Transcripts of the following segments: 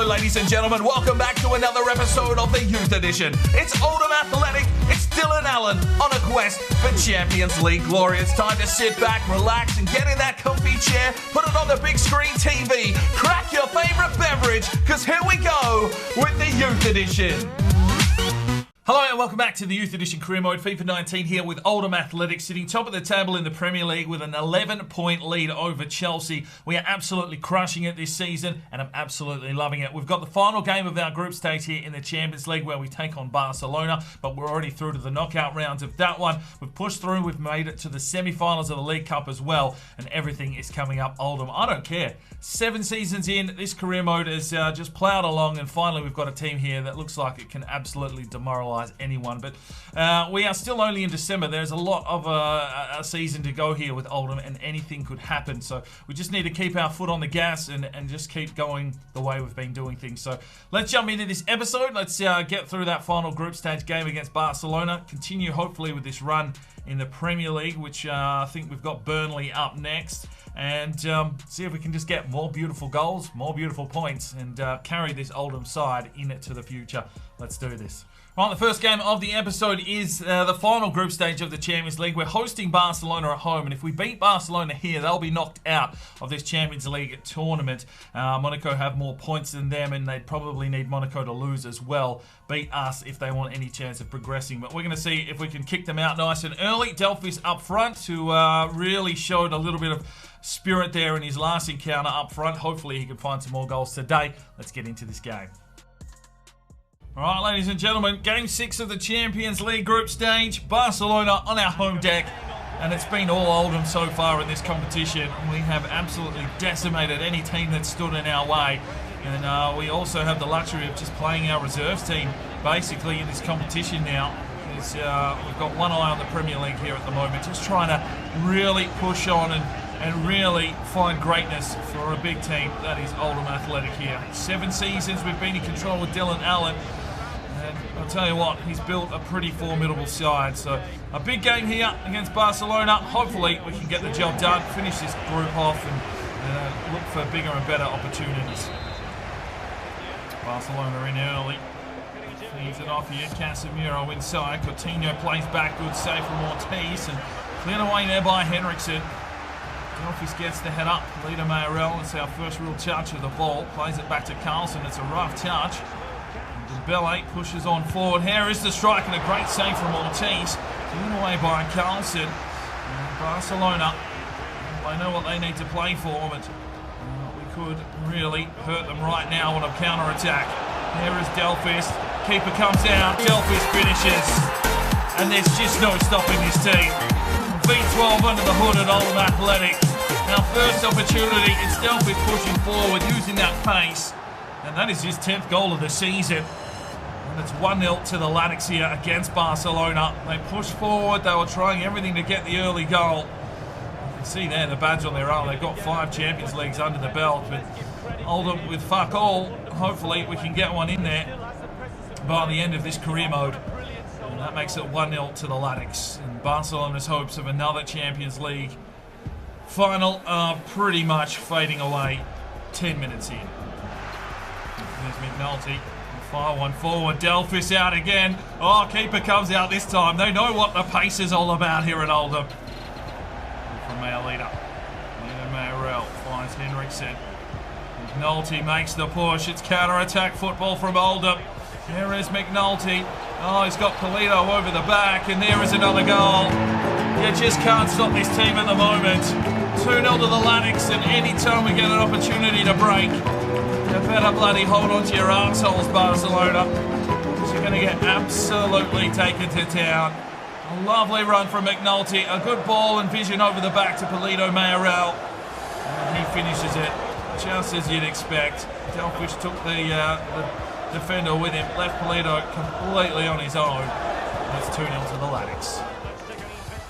Hello, ladies and gentlemen. Welcome back to another episode of the Youth Edition. It's Oldham Athletic. It's Dylan Allen on a quest for Champions League glory. It's time to sit back, relax, and get in that comfy chair. Put it on the big screen TV. Crack your favourite beverage, because here we go with the Youth Edition. Hello and welcome back to the Youth Edition Career Mode. FIFA 19 here with Oldham Athletic sitting top of the table in the Premier League with an 11-point lead over Chelsea. We are absolutely crushing it this season and I'm absolutely loving it. We've got the final game of our group stage here in the Champions League where we take on Barcelona, but we're already through to the knockout rounds of that one. We've pushed through, we've made it to the semi-finals of the League Cup as well, and everything is coming up Oldham. I don't care. 7 seasons in, this career mode has just ploughed along, and finally we've got a team here that looks like it can absolutely demoralise anyone. But we are still only in December. There's a lot of a season to go here with Oldham, and anything could happen. So we just need to keep our foot on the gas and just keep going the way we've been doing things. So let's jump into this episode. Let's get through that final group stage game against Barcelona. Continue hopefully with this run in the Premier League, which I think we've got Burnley up next. And see if we can just get more beautiful goals, more beautiful points, and carry this Oldham side into the future. Let's do this. Right, the first game of the episode is the final group stage of the Champions League. We're hosting Barcelona at home, and if we beat Barcelona here, they'll be knocked out of this Champions League tournament. Monaco have more points than them, and they'd probably need Monaco to lose as well. Beat us if they want any chance of progressing. But we're going to see if we can kick them out nice and early. Delphis up front, who really showed a little bit of spirit there in his last encounter up front. Hopefully he can find some more goals today. Let's get into this game. All right, ladies and gentlemen, Game 6 of the Champions League group stage. Barcelona on our home deck, and it's been all Oldham so far in this competition. We have absolutely decimated any team that stood in our way, and we also have the luxury of just playing our reserves team basically in this competition now. We've got one eye on the Premier League here at the moment, just trying to really push on and really find greatness for a big team that is Oldham Athletic here. 7 seasons we've been in control with Dylan Allen, and I'll tell you what, he's built a pretty formidable side. So a big game here against Barcelona. Hopefully we can get the job done, finish this group off, and look for bigger and better opportunities. Barcelona in early. Leaves it off here. Casemiro inside. Coutinho plays back. Good save from Ortiz, and cleared away there by Henriksen. Delphis gets the head up. Polito Mayorel, it's our first real touch of the ball. Plays it back to Carlson. It's a rough touch. Dembele pushes on forward. Here is the strike, and a great save from Ortiz. Cleared away by Carlson. Barcelona, they know what they need to play for, but we could really hurt them right now on a counter-attack. Here is Delphis. Keeper comes out. Delphis finishes. And there's just no stopping this team. V12 under the hood at Oldham Athletic. Our first opportunity, it's Delphis pushing forward, using that pace. And that is his 10th goal of the season. And it's 1-0 to the Latics here against Barcelona. They pushed forward, they were trying everything to get the early goal. You can see there the badge on their arm. They've got 5 Champions Leagues under the belt. But Oldham with fuck all, hopefully we can get one in there by the end of this career mode. And that makes it 1-0 to the Latics. And Barcelona's hopes of another Champions League final are pretty much fading away 10 minutes in. There's McNulty. Fire one forward. Delphis out again. Oh, keeper comes out this time. They know what the pace is all about here at Oldham. From Mayorel. Mayorel finds Henriksen. McNulty makes the push. It's counter-attack football from Oldham. There is McNulty. Oh, he's got Polito over the back, and there is another goal. You just can't stop this team at the moment. 2-0 to the Latics, and any time we get an opportunity to break, you better bloody hold on to your arseholes, Barcelona, because you're going to get absolutely taken to town. A lovely run from McNulty. A good ball and vision over the back to Polito Mayorel. And he finishes it just as you'd expect. Delphis took the defender with him, left Polito completely on his own. That's 2-0 to the Latics.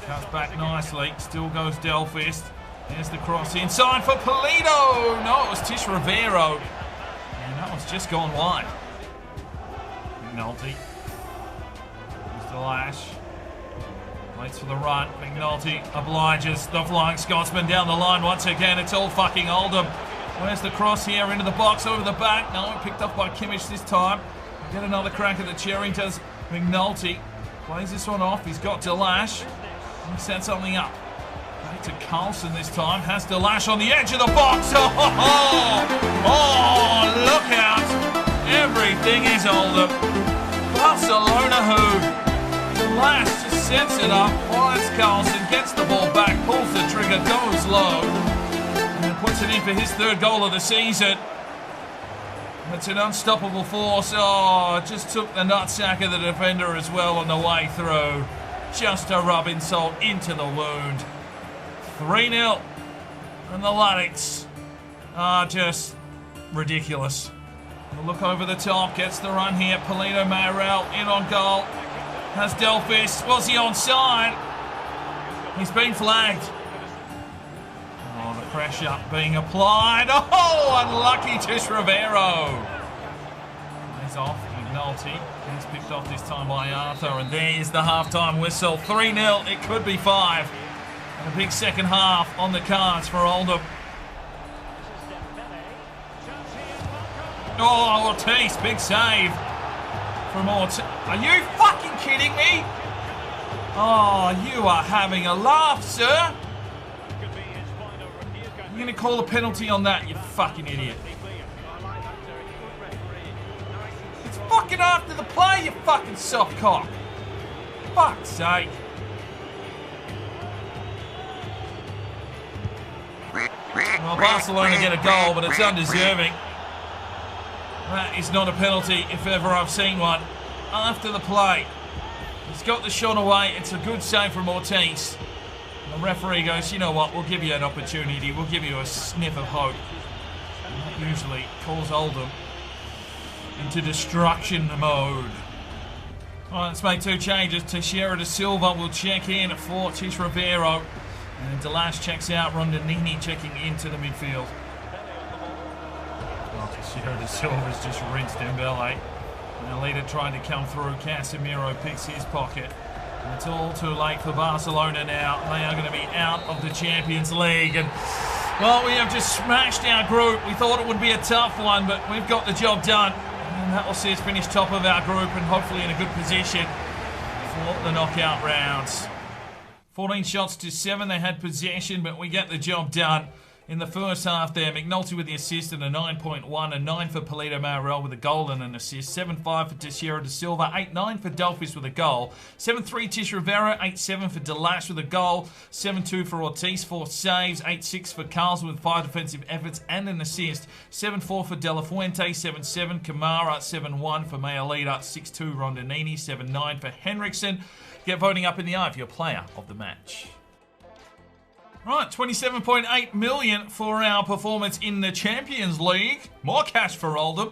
Cuts back nicely, still goes Delphis. There's the cross inside for Polito. No, it was Tish Rivero. And that one's just gone wide. McNulty. Mr. Lash. Waits for the run. McNulty obliges the Flying Scotsman down the line once again. It's all fucking Oldham. Where's the cross here into the box over the back? No, picked up by Kimmich this time. Get another crack at the cherry. Does McNulty. Plays this one off. He's got Delash. He set something up. Back to Carlson this time. Has Delash on the edge of the box. Oh, look out. Everything is Oldham. Barcelona who? Delash just sets it up. Finds Carlson. Gets the ball back. Pulls the trigger. Goes low. And puts it in for his third goal of the season. It's an unstoppable force. Oh, just took the nutsack of the defender as well on the way through. Just to rub insult into the wound. 3-0. And the Luddicks are just ridiculous. We'll look over the top. Gets the run here. Polito Mayorel in on goal. Has Delphis. Was he onside? He's been flagged. Oh, the pressure being applied. Oh, unlucky to Rivero. He's off. McNulty. He's picked off this time by Arthur. And there's the halftime whistle. 3-0. It could be 5. And a big second half on the cards for Oldham. Oh, Ortiz. Big save from Ortiz. Are you fucking kidding me? Oh, you are having a laugh, sir. You're going to call a penalty on that, you fucking idiot. It's fucking after the play, you fucking soft cock. Fuck's sake. Well, Barcelona get a goal, but it's undeserving. That is not a penalty if ever I've seen one. After the play. He's got the shot away. It's a good save from Ortiz. The referee goes, you know what, we'll give you an opportunity. We'll give you a sniff of hope. And that usually calls Oldham into destruction mode. All right, let's make 2 changes. Teixeira da Silva will check in for Tish Rivero. And Delash checks out. Rondinini checking into the midfield. Well, Teixeira da Silva's just rinsed Dembele. And the leader trying to come through. Casemiro picks his pocket. And it's all too late for Barcelona now. They are going to be out of the Champions League. And, well, we have just smashed our group. We thought it would be a tough one, but we've got the job done. And that will see us finish top of our group and hopefully in a good position for the knockout rounds. 14 shots to 7. They had possession, but we get the job done. In the first half there, McNulty with the assist and a 9.1, a 9 for Polito Mayorel with a goal and an assist, 7.5 for Teixeira da Silva, 8.9 for Delphis with a goal, 7.3 Tish Rivero, 8.7 for Delash with a goal, 7.2 for Ortiz, 4 saves, 8.6 for Carlson with 5 defensive efforts and an assist, 7.4 for De La Fuente, 7.7 Kamara, 7.1 for Mayalita, 6.2 Rondinini, 7.9 for Henriksen. Get voting up in the eye for your player of the match. Right, 27.8 million for our performance in the Champions League. More cash for Oldham.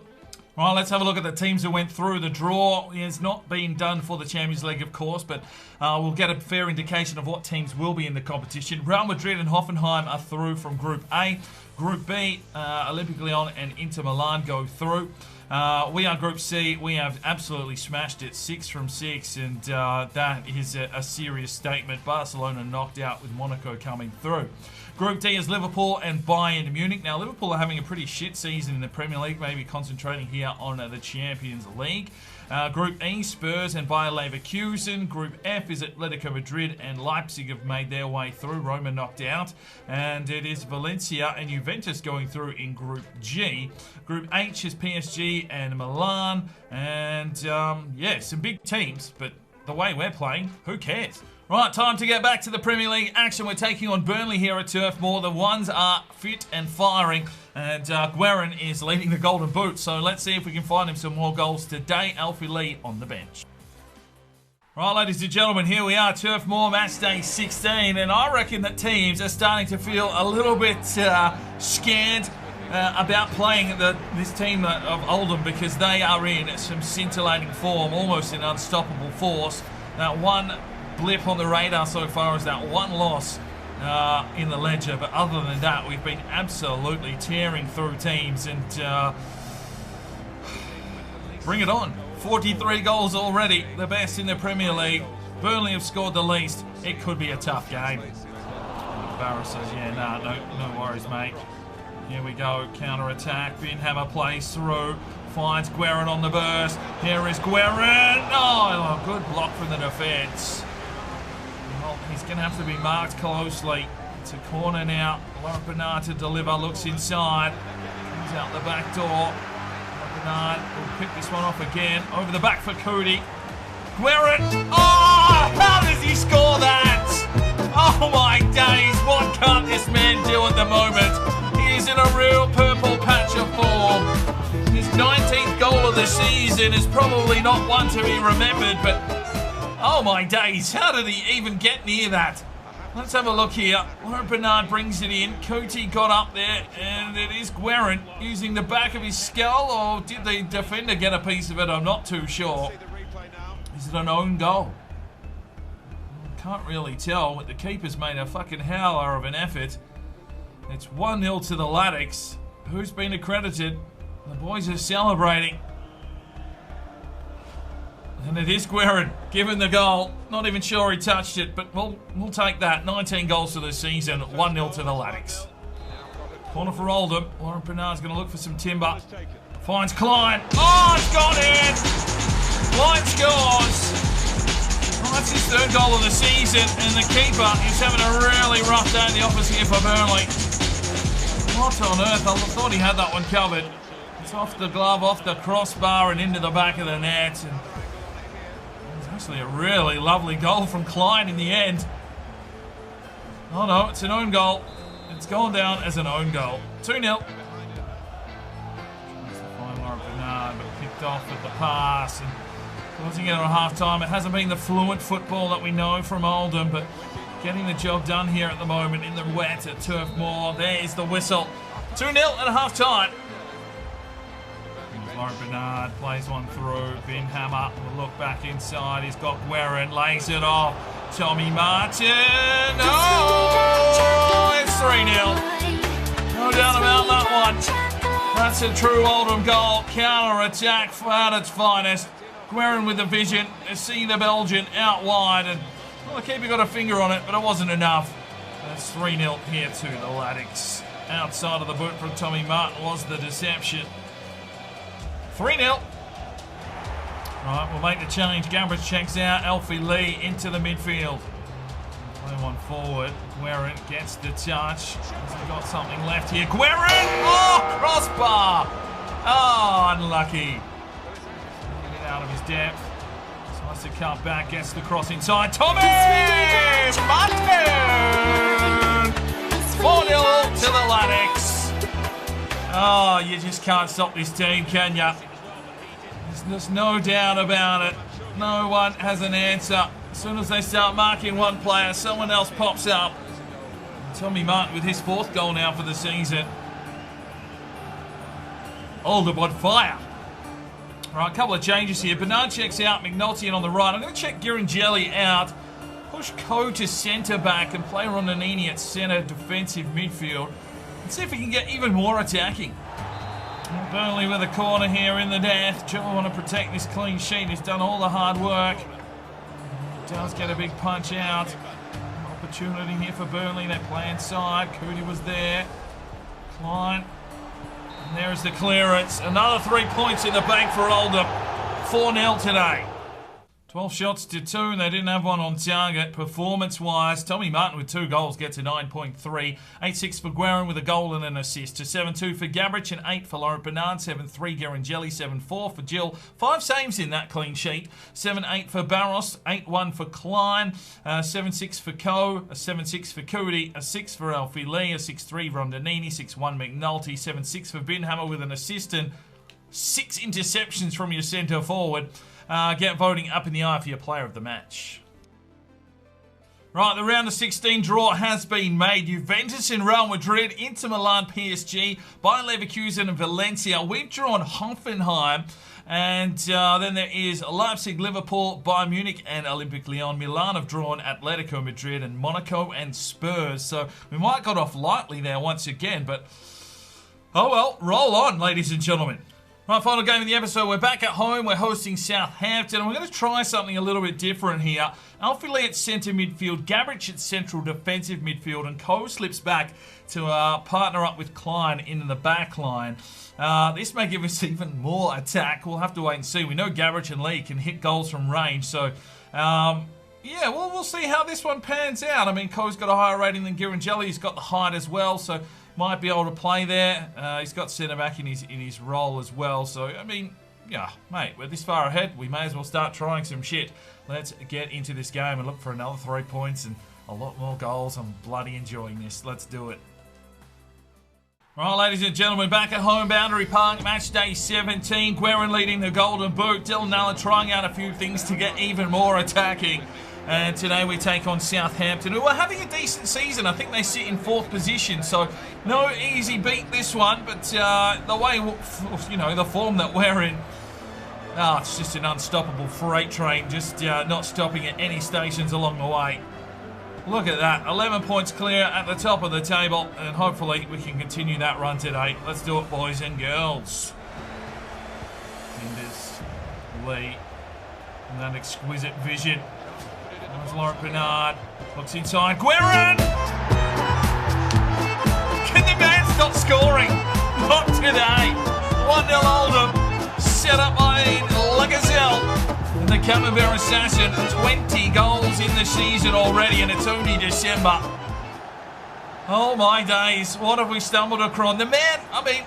Right, let's have a look at the teams that went through. The draw has not been done for the Champions League, of course, but we'll get a fair indication of what teams will be in the competition. Real Madrid and Hoffenheim are through from Group A. Group B, Olympique Lyon and Inter Milan go through. We are Group C. We have absolutely smashed it, 6 from 6, and that is a serious statement. Barcelona knocked out with Monaco coming through. Group D is Liverpool and Bayern Munich. Now, Liverpool are having a pretty shit season in the Premier League, maybe concentrating here on the Champions League. Group E, Spurs and Bayer Leverkusen. Group F is Atletico Madrid and Leipzig have made their way through. Roma knocked out. And it is Valencia and Juventus going through in Group G. Group H is PSG and Milan. And, yeah, some big teams, but the way we're playing, who cares? Right, time to get back to the Premier League action. We're taking on Burnley here at Turf Moor. The ones are fit and firing, and Guerin is leading the Golden Boot. So let's see if we can find him some more goals today. Alfie Lee on the bench. Right, ladies and gentlemen, here we are, Turf Moor, match day 16, and I reckon that teams are starting to feel a little bit scared about playing this team of Oldham, because they are in some scintillating form, almost an unstoppable force. That one blip on the radar so far is that one loss in the ledger, but other than that, we've been absolutely tearing through teams, and bring it on. 43 goals already, the best in the Premier League. Burnley have scored the least. It could be a tough game. Barra says, yeah, no worries, mate. Here we go, counter-attack. Binhammer plays through, finds Guerin on the burst. Here is Guerin. Oh, good block from the defence. Well, he's going to have to be marked closely. It's a corner now. Laurent Bernard to deliver, looks inside. Comes out the back door. Laurent Bernard will pick this one off again. Over the back for Cootie. Guerin. Oh, how does he score that? Oh my days, what can't this man do at the moment? He is in a real purple patch of form. His 19th goal of the season is probably not one to be remembered, but oh my days, how did he even get near that? Let's have a look here. Laurent Bernard brings it in. Cootie got up there, and it is Guerin using the back of his skull, or did the defender get a piece of it? I'm not too sure. Is it an own goal? Can't really tell, but the keeper's made a fucking howler of an effort. It's 1-0 to the Latics. Who's been accredited? The boys are celebrating. And it is Guerin, given the goal. Not even sure he touched it, but we'll take that. 19 goals for the season, 1-0 to the Latics. Corner for Oldham. Laurent Bernard's going to look for some timber. Finds Klein. Oh, it's gone in! Klein scores. Well, that's his third goal of the season, and the keeper is having a really rough day in the office here for Burnley. What on earth? I thought he had that one covered. It's off the glove, off the crossbar, and into the back of the net. And it's actually a really lovely goal from Klein in the end. Oh no, it's an own goal. It's gone down as an own goal. 2-0. Tries to find Laurent Bernard, but picked off with the pass. And closing it on half-time. It hasn't been the fluent football that we know from Oldham, but getting the job done here at the moment in the wet at Turf Moor. There's the whistle. 2-0 at half-time. Laurent Bernard plays one through. Binhammer will look back inside. He's got Guerin, lays it off. Tommy Martin. Oh, it's 3-0. No doubt about that one. That's a true Oldham goal. Counter-attack at its finest. Guerin with the vision to see the Belgian out wide, and well, the keeper got a finger on it, but it wasn't enough. That's 3-0 here to the Latics. Outside of the boot from Tommy Martin was the deception. 3-0. Right, we'll make the change. Gambridge checks out. Alfie Lee into the midfield. Play one forward. Guerin gets the touch. Has he got something left here? Guerin! Oh, crossbar! Oh, unlucky. Out of his depth. Tries to cut back, gets the cross inside. Tommy Martin! 4-0 to the Latics. Oh, you just can't stop this team, can ya? There's no doubt about it. No one has an answer. As soon as they start marking one player, someone else pops up. Tommy Martin with his 4th goal now for the season. Oldham on fire. Right, a couple of changes here. Bernard checks out, McNulty in on the right. I'm going to check Girangelli out. Push Coe to centre-back and play Rondinini at centre defensive midfield. And see if we can get even more attacking. Burnley with a corner here in the death. Joe want to protect this clean sheet. He's done all the hard work. He does get a big punch out. Opportunity here for Burnley. They play inside. Cootie was there. Klein. And there's the clearance. Another 3 points in the bank for Oldham. 4-0 today. 12 shots to 2. They didn't have one on target. Performance-wise, Tommy Martin with 2 goals gets a 9.3. 8-6 for Guerin with a goal and an assist. To 7-2 for Gambridge and 8 for Laurent Bernard. 7-3 Girangelli. 7-4 for Jill. 5 saves in that clean sheet. 7-8 for Barros. 8-1 for Klein. 7-6 for Coe. A 7-6 for Cootie. A 6 for Alfie Lee. A 6-3 Rondinini. 6-1 McNulty. 7-6 for Binhammer with an assist and 6 interceptions from your centre forward. Get voting up in the eye for your player of the match. Right, the round of 16 draw has been made. Juventus and Real Madrid, Inter Milan, PSG, Bayer Leverkusen and Valencia. We've drawn Hoffenheim. And then there is Leipzig, Liverpool, Bayern Munich and Olympic Lyon. Milan have drawn Atletico Madrid and Monaco and Spurs. So we might got off lightly there once again, but oh well, roll on, ladies and gentlemen. Right, final game of the episode. We're back at home. We're hosting Southampton. And we're going to try something a little bit different here. Alfie Lee at centre midfield, Gabbage at central defensive midfield, and Cole slips back to partner up with Klein in the back line. This may give us even more attack. We'll have to wait and see. We know Gabbage and Lee can hit goals from range. So, yeah, well, we'll see how this one pans out. I mean, Cole's got a higher rating than Girangelli. He's got the height as well, so might be able to play there. He's got centre-back in his role as well. So, I mean, yeah, mate, we're this far ahead. We may as well start trying some shit. Let's get into this game and look for another 3 points and a lot more goals. I'm bloody enjoying this. Let's do it. All right, ladies and gentlemen, back at home, Boundary Park, match day 17. Guerin leading the Golden Boot. Dylan Allen trying out a few things to get even more attacking. And today we take on Southampton, who are having a decent season. I think they sit in 4th position, so no easy beat this one. But the way, you know, the form that we're in, it's just an unstoppable freight train, just not stopping at any stations along the way. Look at that, 11 points clear at the top of the table, and hopefully we can continue that run today. Let's do it, boys and girls. Finders, Lee, and that exquisite vision. There's Laurent Bernard, looks inside, Guerin! Can the man stop scoring? Not today. 1-0 Oldham, set up by Lagazelle. And the Camembert Assassin, 20 goals in the season already, and it's only December. Oh my days, what have we stumbled across? The man, I mean,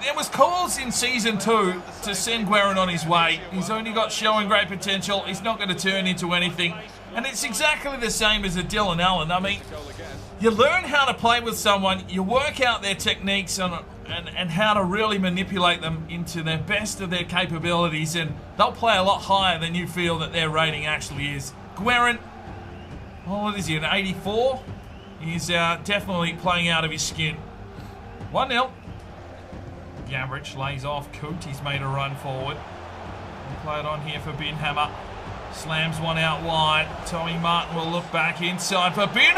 there was calls in Season 2 to send Guerin on his way. He's only got showing great potential. He's not going to turn into anything. And it's exactly the same as a Dylan Allen. I mean, you learn how to play with someone, you work out their techniques and how to really manipulate them into the best of their capabilities, and they'll play a lot higher than you feel that their rating actually is. Guerin, what is he, an 84? He's definitely playing out of his skin. 1-0. Gabbage lays off Coote. He's made a run forward. We'll play it on here for Binhammer. Slams one out wide. Tommy Martin will look back inside for Binhammer!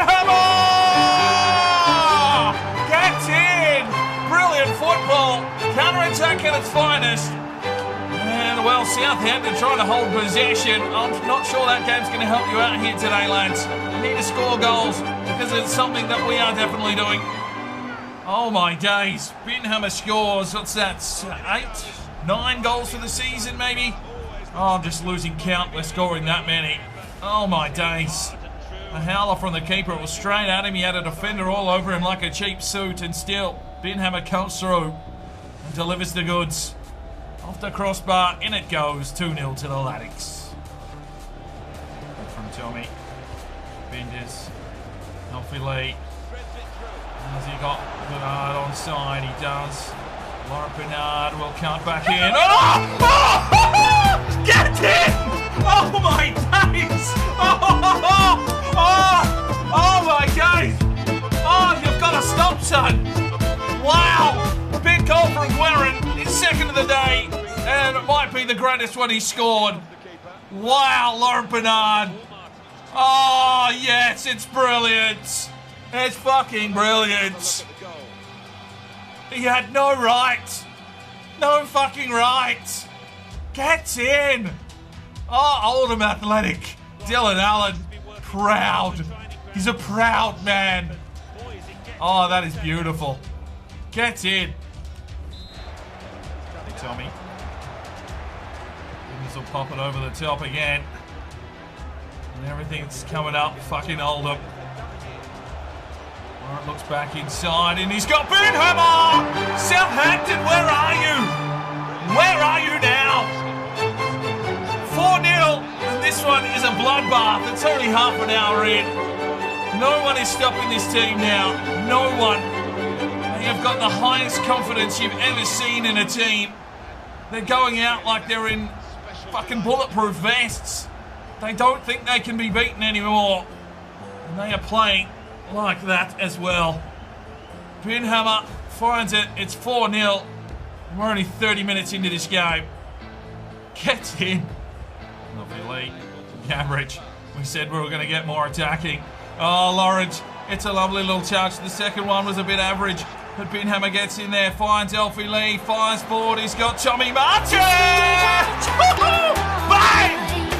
Gets in! Brilliant football. Counter-attack at its finest. And, well, Southampton trying to hold possession. I'm not sure that game's going to help you out here today, lads. You need to score goals because it's something that we are definitely doing. Oh my days, Binhammer scores, what's that, 8, 9 goals for the season maybe? Oh, I'm just losing count, we're scoring that many. Oh my days. A howler from the keeper, it was straight at him, he had a defender all over him like a cheap suit, and still, Binhammer comes through and delivers the goods. Off the crossbar, in it goes, 2-0 to the Latics. From Tommy, Binders, Alfie Lee. Has he got Bernard on side? He does. Laurent Bernard will count back in. Oh! Oh! Get in! Oh my days! Oh my days! Oh, you've got to stop, son! Wow! Big goal from Guerin. His second of the day, and it might be the greatest one he scored. Wow, Laurent Bernard. Oh yes, it's brilliant. It's fucking brilliant. He had no right. No fucking right. Gets in. Oh, Oldham Athletic. Dylan Allen. Proud. He's a proud man. Oh, that is beautiful. Gets in. Tommy. This will pop it over the top again. And everything's coming up. Fucking Oldham. Looks back inside and he's got Binhammer! Southampton, where are you? Where are you now? 4-0, and this one is a bloodbath. It's only half an hour in. No one is stopping this team now. No one. They have got the highest confidence you've ever seen in a team. They're going out like they're in fucking bulletproof vests. They don't think they can be beaten anymore. And they are playing like that as well. Binhammer finds it. It's 4-0. We're only 30 minutes into this game. Gets in. Lovely lead. Gabbage. We said we were going to get more attacking. Oh, Lawrence. It's a lovely little touch. The second one was a bit average. But Binhammer gets in there, finds Elfie Lee, fires forward, he's got Tommy Martin! Bang!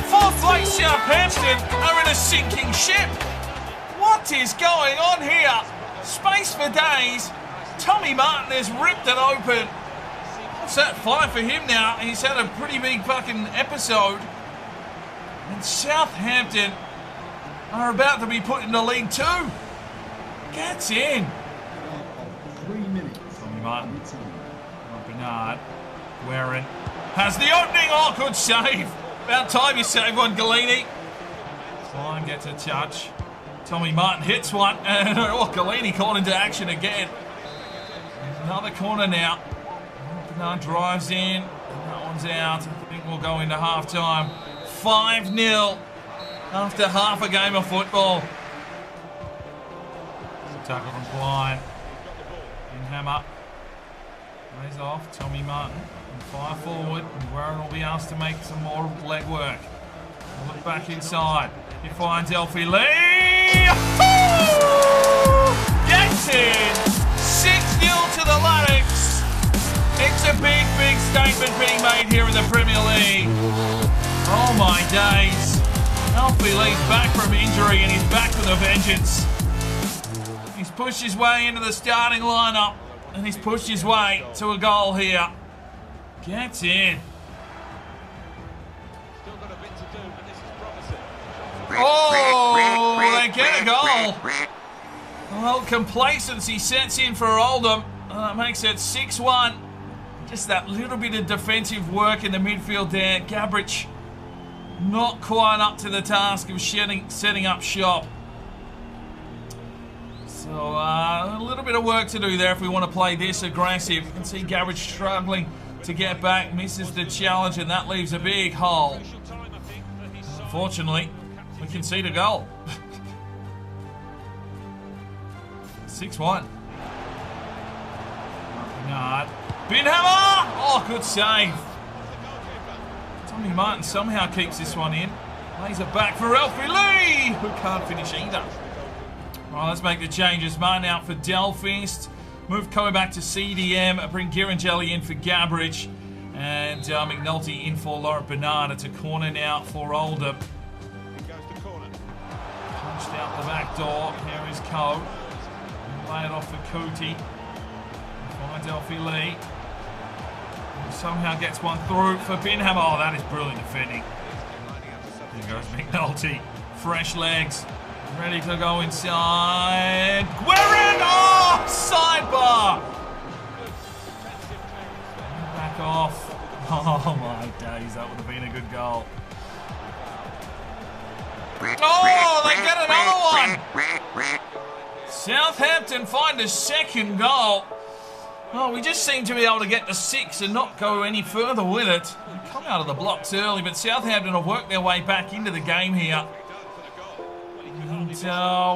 Fourth place Southampton are in a sinking ship. What is going on here? Space for days. Tommy Martin has ripped it open. What's that? 5 for him now. He's had a pretty big fucking episode. And Southampton are about to be put into League 2. Gets in. 3 minutes. Tommy Martin. Bernard. Guerin has the opening. Oh, good save. About time you save one, Galini. Klein gets a touch. Tommy Martin hits one. And Galini called into action again. Another corner now. Bernard drives in. That one's out. I think we'll go into half-time. 5-0 after half a game of football. Tackle from Klein. Binhammer. Lays off. Tommy Martin. And fire forward. And Warren will be asked to make some more leg work. We'll look back inside. He finds Elfie Lee. Gets in. 6-0 to the Latics. It's a big, big statement being made here in the Premier League. Oh my days. Elfie Lee's back from injury and he's back with a vengeance. He's pushed his way into the starting lineup and he's pushed his way to a goal here. Gets in. Oh, they get a goal. Well, complacency sets in for Oldham. That makes it 6-1. Just that little bit of defensive work in the midfield there. Gabrich not quite up to the task of setting up shop. So a little bit of work to do there if we want to play this aggressive. You can see Gabrich struggling to get back, misses the challenge, and that leaves a big hole. Unfortunately, we concede a goal. 6-1. Bernard. Binhammer! Oh, good save. Tommy Martin somehow keeps this one in. Lays it back for Elfie Lee, who can't finish either. Right, let's make the changes. Martin out for Delphist. Move Coe back to CDM. Bring Girangelli in for Gabrich. And McNulty in for Laurent Bernard. It's a corner now for Oldham. Punched out the back door. Here is Coe. Lay it off for Cootie. Finds Elfie Lee. Somehow gets one through for Binhammer. Oh, that is brilliant defending. Here goes McNulty. Fresh legs. Ready to go inside. Guerin! Oh, sidebar! Back off. Oh, my days. That would have been a good goal. Oh, they get another one. Southampton find a second goal. Oh, we just seem to be able to get to 6 and not go any further with it. We come out of the blocks early, but Southampton have worked their way back into the game here. And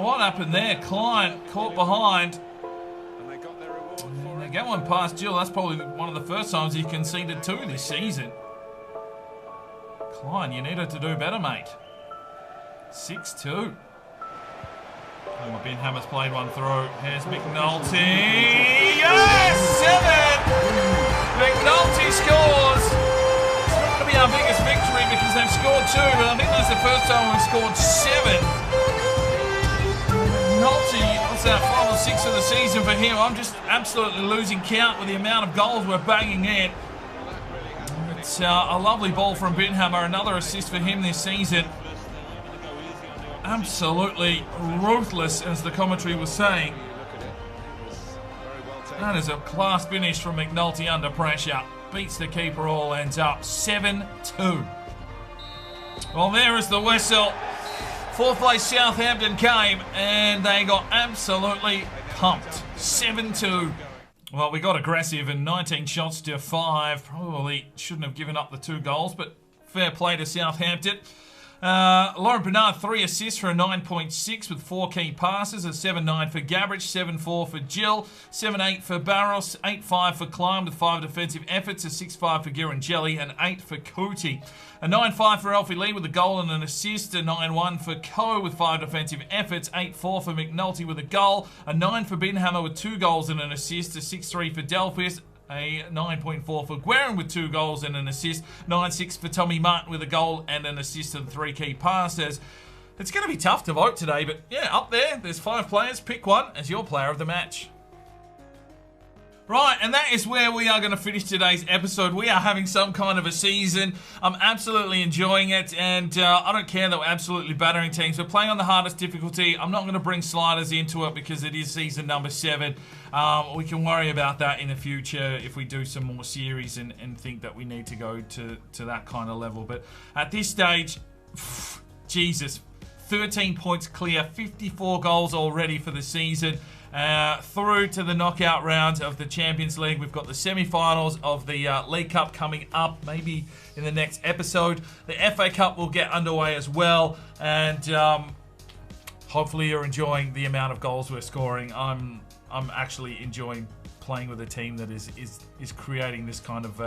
what happened there? Klein caught behind. And they get one past Jill. That's probably one of the first times he conceded 2 this season. Klein, you needed to do better, mate. 6-2. Binhammer's played one through. Here's McNulty. Yes! 7! McNulty scores. It's not going to be our biggest victory because they've scored 2, but I think that's the first time we've scored 7. McNulty, what's that, 5 or 6 of the season for him? I'm just absolutely losing count with the amount of goals we're banging in. It's a lovely ball from Binhammer. Another assist for him this season. Absolutely ruthless, as the commentary was saying. That is a class finish from McNulty under pressure. Beats the keeper, all ends up 7-2. Well, there is the whistle. 4th place Southampton came and they got absolutely pumped. 7-2. Well, we got aggressive and 19 shots to 5. Probably shouldn't have given up the 2 goals, but fair play to Southampton. Lauren Bernard, 3 assists for a 9.6 with 4 key passes, a 7.9 for Gabbage, 7.4 for Jill, 7.8 for Barros, 8.5 for Klein with 5 defensive efforts, a 6.5 for Girangelli, and 8 for Cootie. A 9.5 for Alfie Lee with a goal and an assist, a 9.1 for Coe with 5 defensive efforts, 8.4 for McNulty with a goal, a 9 for Binhammer with 2 goals and an assist, a 6.3 for Delphis, a 9.4 for Guerin with 2 goals and an assist, 9.6 for Tommy Martin with a goal and an assist and 3 key passes. It's going to be tough to vote today, but yeah, up there's 5 players. Pick one as your player of the match. Right, and that is where we are going to finish today's episode. We are having some kind of a season. I'm absolutely enjoying it, and I don't care that we're absolutely battering teams. We're playing on the hardest difficulty. I'm not going to bring sliders into it because it is season number 7. We can worry about that in the future if we do some more series and think that we need to go to that kind of level. But at this stage, Jesus, 13 points clear, 54 goals already for the season. Through to the knockout rounds of the Champions League. We've got the semi-finals of the League Cup coming up, maybe in the next episode. The FA Cup will get underway as well, and hopefully you're enjoying the amount of goals we're scoring. I'm actually enjoying playing with a team that is creating this kind of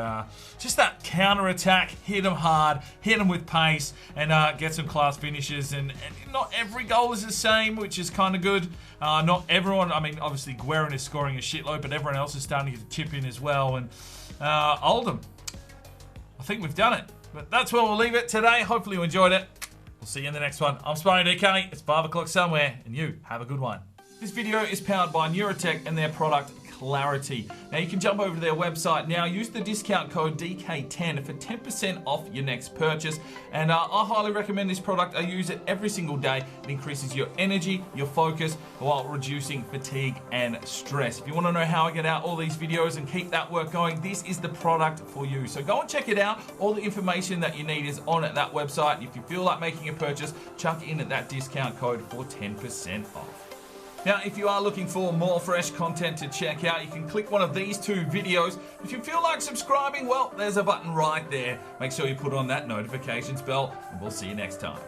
just that counter attack, hit them hard, hit them with pace, and get some class finishes. And not every goal is the same, which is kind of good. Not everyone, I mean, obviously Guerin is scoring a shitload, but everyone else is starting to chip in as well. And Oldham, I think we've done it. But that's where we'll leave it today. Hopefully you enjoyed it. We'll see you in the next one. I'm Sparring DK. It's 5 o'clock somewhere, and you have a good one. This video is powered by Neurotech and their product Clarity. Now you can jump over to their website now, use the discount code DK10 for 10% off your next purchase, and I highly recommend this product. I use it every single day. It increases your energy, your focus, while reducing fatigue and stress. If you want to know how I get out all these videos and keep that work going, this is the product for you. So go and check it out. All the information that you need is on that website. If you feel like making a purchase, chuck in at that discount code for 10% off. Now, if you are looking for more fresh content to check out, you can click one of these 2 videos. If you feel like subscribing, well, there's a button right there. Make sure you put on that notifications bell, and we'll see you next time.